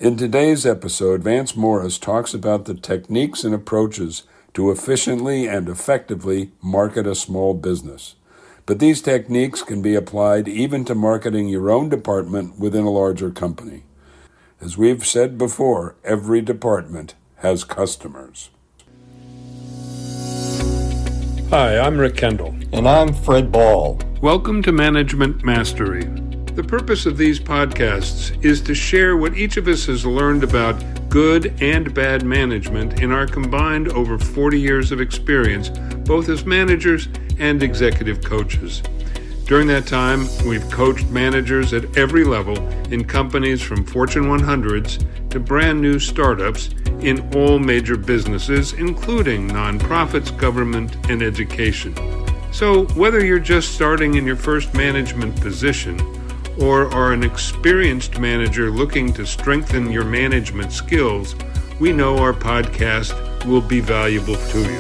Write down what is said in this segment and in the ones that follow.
In today's episode, Vance Morris talks about the techniques and approaches to efficiently and effectively market a small business. But these techniques can be applied even to marketing your own department within a larger company. As we've said before, every department has customers. Hi, I'm Rick Kendall. And I'm Fred Ball. Welcome to Management Mastery. The purpose of these podcasts is to share what each of us has learned about good and bad management in our combined over 40 years of experience, both as managers and executive coaches. During that time, we've coached managers at every level in companies from Fortune 100s to brand new startups in all major businesses, including nonprofits, government, and education. So whether you're just starting in your first management position or are an experienced manager looking to strengthen your management skills, we know our podcast will be valuable to you.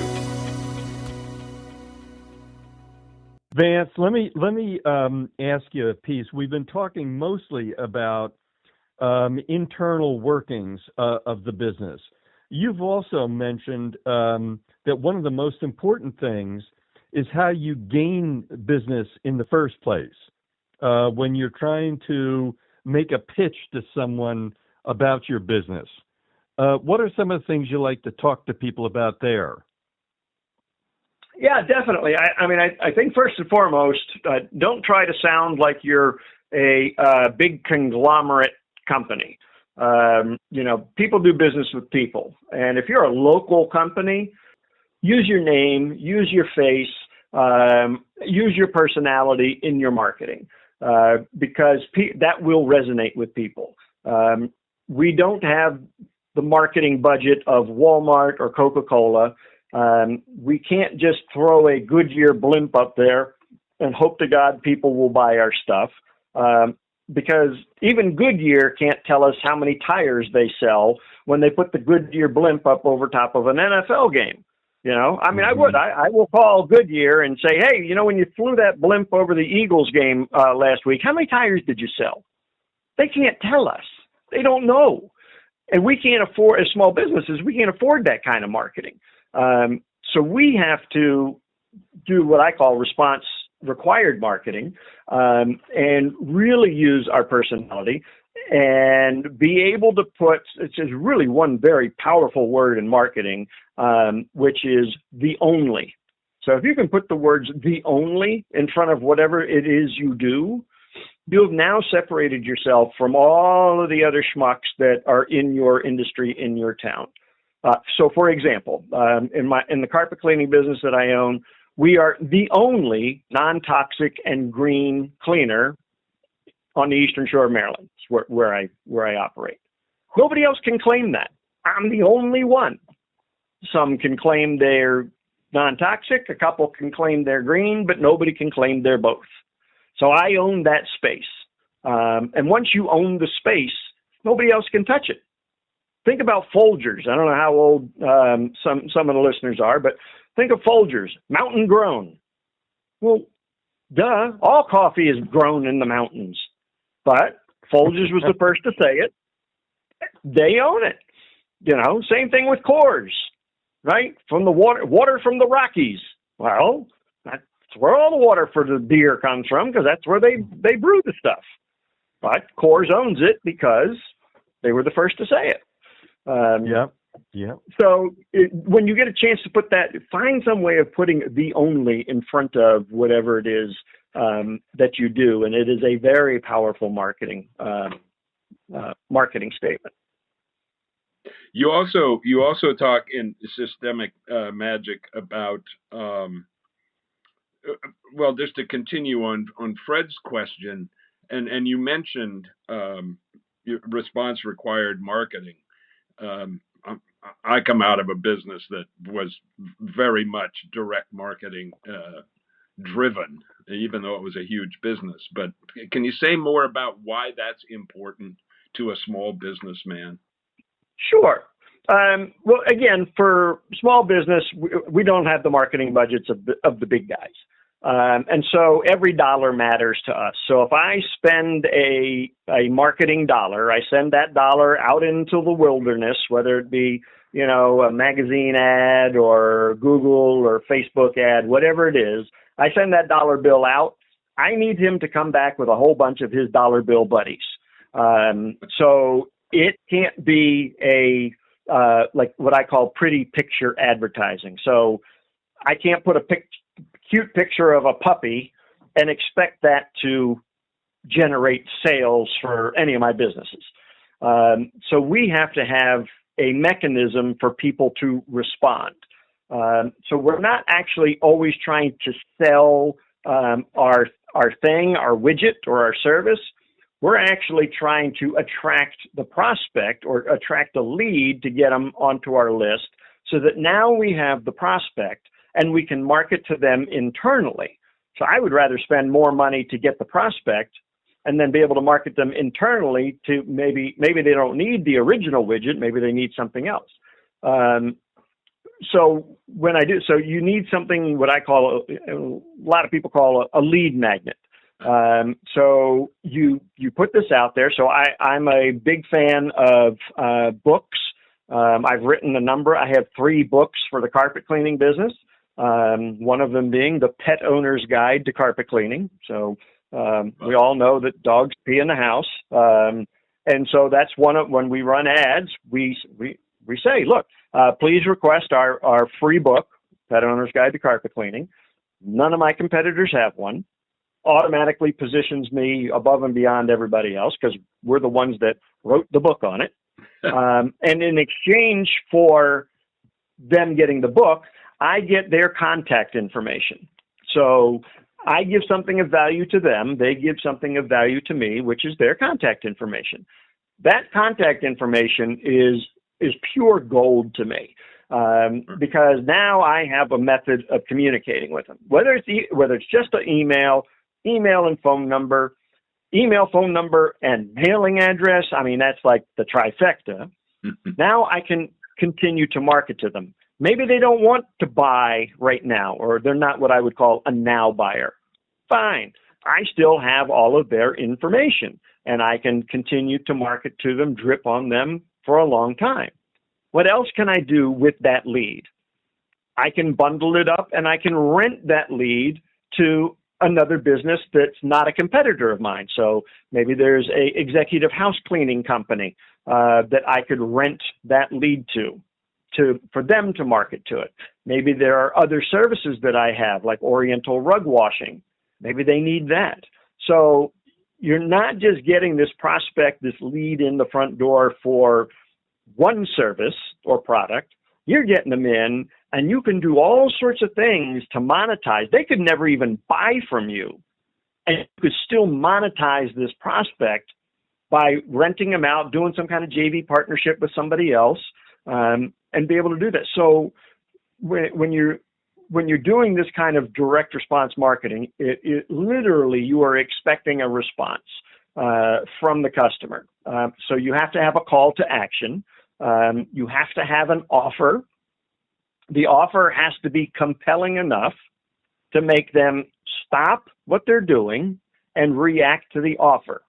Vance, let me ask you a piece. We've been talking mostly about internal workings of the business. You've also mentioned that one of the most important things is how you gain business in the first place. When you're trying to make a pitch to someone about your business. What are some of the things you like to talk to people about there? Yeah, definitely. I think first and foremost, don't try to sound like you're a big conglomerate company. People do business with people. And if you're a local company, use your name, use your face, use your personality in your marketing. Because that will resonate with people. We don't have the marketing budget of Walmart or Coca-Cola. We can't just throw a Goodyear blimp up there and hope to God people will buy our stuff. Because even Goodyear can't tell us how many tires they sell when they put the Goodyear blimp up over top of an NFL game. I will call Goodyear and say, hey, when you flew that blimp over the Eagles game last week, how many tires did you sell? They can't tell us. They don't know. And we can't afford, as small businesses, we can't afford that kind of marketing. So we have to do what I call response required marketing and really use our personality and be able to put, it's just really one very powerful word in marketing, which is the only. So if you can put the words the only in front of whatever it is you do, you've now separated yourself from all of the other schmucks that are in your industry, in your town. So for example, in the carpet cleaning business that I own, we are the only non-toxic and green cleaner on the Eastern Shore of Maryland, where I operate. Nobody else can claim that. I'm the only one. Some can claim they're non-toxic, a couple can claim they're green, but nobody can claim they're both. So I own that space. And once you own the space, nobody else can touch it. Think about Folgers. I don't know how old some of the listeners are, but think of Folgers, mountain grown. Well, duh, all coffee is grown in the mountains. But Folgers was the first to say it. They own it. Same thing with Coors, right? From the water from the Rockies. Well, that's where all the water for the beer comes from because that's where they brew the stuff. But Coors owns it because they were the first to say it. Yeah. So when you get a chance to put that, find some way of putting the only in front of whatever it is that you do, and it is a very powerful marketing statement. You also talk in systemic magic about just to continue on Fred's question, and you mentioned response required marketing. I come out of a business that was very much direct marketing driven, even though it was a huge business. But can you say more about why that's important to a small businessman? Sure. Well, again, for small business, we don't have the marketing budgets of the big guys. And so every dollar matters to us. So if I spend a marketing dollar, I send that dollar out into the wilderness, whether it be, a magazine ad or Google or Facebook ad, whatever it is, I send that dollar bill out. I need him to come back with a whole bunch of his dollar bill buddies. So it can't be like what I call pretty picture advertising. So I can't put a cute picture of a puppy and expect that to generate sales for any of my businesses. So we have to have a mechanism for people to respond. So we're not actually always trying to sell our thing, our widget, or our service. We're actually trying to attract the prospect or attract a lead to get them onto our list so that now we have the prospect and we can market to them internally. So I would rather spend more money to get the prospect and then be able to market them internally to maybe they don't need the original widget, maybe they need something else. So you need something, what I call, a lot of people call a lead magnet. So you put this out there. So I'm a big fan of books. I've written a number. I have 3 books for the carpet cleaning business. One of them being The Pet Owner's Guide to Carpet Cleaning. So we all know that dogs pee in the house. And so that's when we run ads, we say, look, please request our free book, Pet Owner's Guide to Carpet Cleaning. None of my competitors have one. Automatically positions me above and beyond everybody else because we're the ones that wrote the book on it. And in exchange for them getting the book, I get their contact information. So I give something of value to them. They give something of value to me, which is their contact information. That contact information is pure gold to me. Because now I have a method of communicating with them, whether it's just an email and phone number, and mailing address. I mean, that's like the trifecta. Now I can continue to market to them. Maybe they don't want to buy right now, or they're not what I would call a now buyer. Fine. I still have all of their information, and I can continue to market to them, drip on them for a long time. What else can I do with that lead? I can bundle it up and I can rent that lead to another business that's not a competitor of mine. So maybe there's a executive house cleaning company that I could rent that lead for them to market to it. Maybe there are other services that I have, like Oriental rug washing. Maybe they need that. So you're not just getting this prospect, this lead in the front door for one service or product. You're getting them in, and you can do all sorts of things to monetize. They could never even buy from you, and you could still monetize this prospect by renting them out, doing some kind of JV partnership with somebody else, and be able to do that. So when you're doing this kind of direct response marketing, it literally you are expecting a response from the customer. So you have to have a call to action. You have to have an offer. The offer has to be compelling enough to make them stop what they're doing and react to the offer.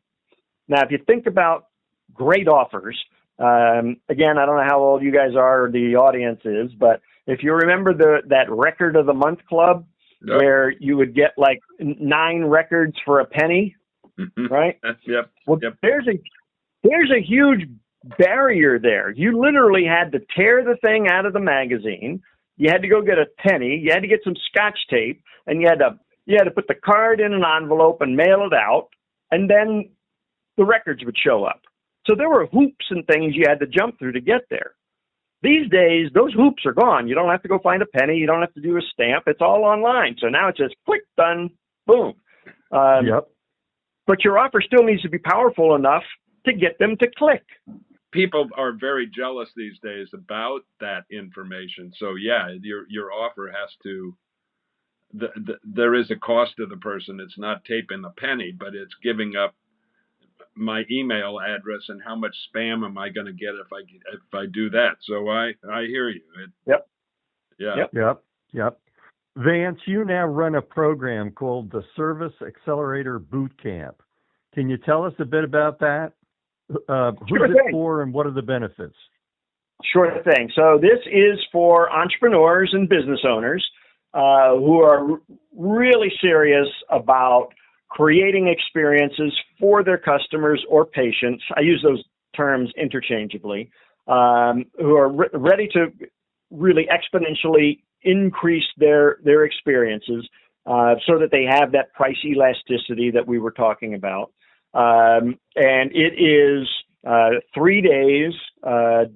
Now, if you think about great offers, again, I don't know how old you guys are or the audience is, but if you remember that record of the month club, yep, where you would get like 9 records for a penny, right? Yep. Well, yep. There's a huge barrier there. You literally had to tear the thing out of the magazine. You had to go get a penny. You had to get some Scotch tape, and you had to put the card in an envelope and mail it out, and then the records would show up. So there were hoops and things you had to jump through to get there. These days, those hoops are gone. You don't have to go find a penny. You don't have to do a stamp. It's all online. So now it's just click, done, boom. Yep. But your offer still needs to be powerful enough to get them to click. People are very jealous these days about that information. So yeah, your offer has to. There is a cost to the person. It's not taping a penny, but it's giving up my email address and how much spam am I going to get if I do that. So I hear you. Yep. Yeah. Yep. Vance, you now run a program called the Service Accelerator Boot Camp. Can you tell us a bit about that? Who's it for and what are the benefits? Sure thing. So this is for entrepreneurs and business owners who are really serious about creating experiences for their customers or patients. I use those terms interchangeably, who are ready to really exponentially increase their experiences so that they have that price elasticity that we were talking about. And it is 3 days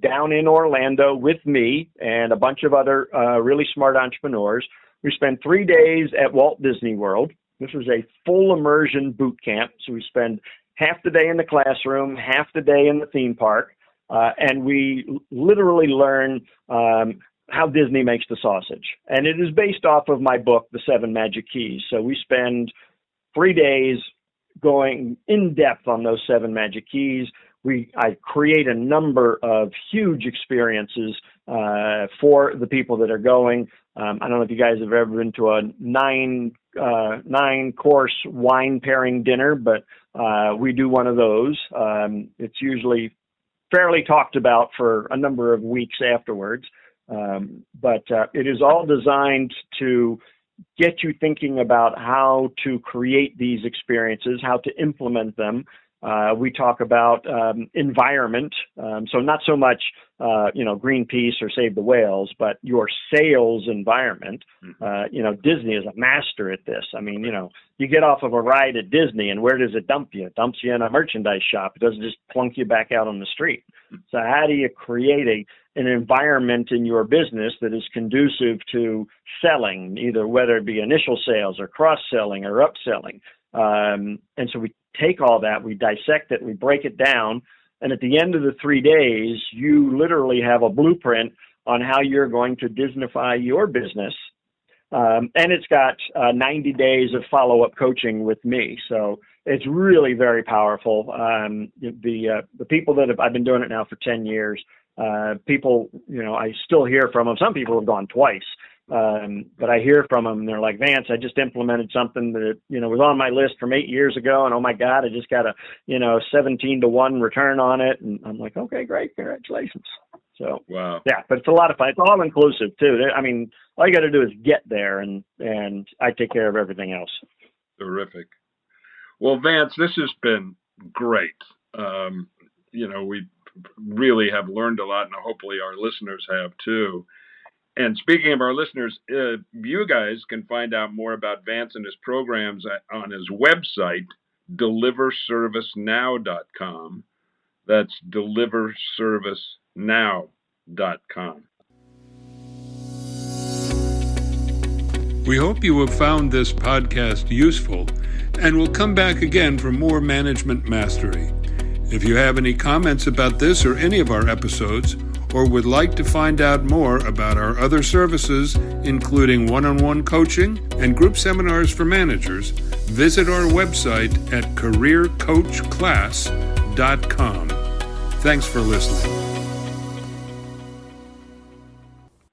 down in Orlando with me and a bunch of other really smart entrepreneurs. We spend 3 days at Walt Disney World. This is a full immersion boot camp. So we spend half the day in the classroom, half the day in the theme park, and we literally learn how Disney makes the sausage. And it is based off of my book, The 7 Magic Keys. So we spend 3 days going in depth on those 7 magic keys. I create a number of huge experiences for the people that are going. I don't know if you guys have ever been to a 9-course wine pairing dinner, but we do one of those. It's usually fairly talked about for a number of weeks afterwards. But it is all designed to get you thinking about how to create these experiences, how to implement them. We talk about environment, so not so much Greenpeace or Save the Whales, but your sales environment. Disney is a master at this. I mean, you get off of a ride at Disney, and where does it dump you? It dumps you in a merchandise shop. It doesn't just plunk you back out on the street. So how do you create an environment in your business that is conducive to selling, either whether it be initial sales or cross-selling or upselling? And so we take all that, we dissect it, we break it down, and at the end of the 3 days, you literally have a blueprint on how you're going to Disneyfy your business. And it's got 90 days of follow-up coaching with me. So it's really very powerful. The people that I've been doing it now for 10 years, people, I still hear from them. Some people have gone twice. But I hear from them and they're like, Vance, I just implemented something that, was on my list from 8 years ago. And oh my God, I just got a, 17-to-1 return on it. And I'm like, okay, great. Congratulations. So, wow. Yeah, but it's a lot of fun. It's all inclusive too. I mean, all you got to do is get there and I take care of everything else. Terrific. Well, Vance, this has been great. We really have learned a lot, and hopefully our listeners have too. And speaking of our listeners, you guys can find out more about Vance and his programs on his website, deliverservicenow.com. That's deliverservicenow.com. We hope you have found this podcast useful and will come back again for more management mastery. If you have any comments about this or any of our episodes, or would like to find out more about our other services, including one-on-one coaching and group seminars for managers, visit our website at careercoachclass.com. Thanks for listening.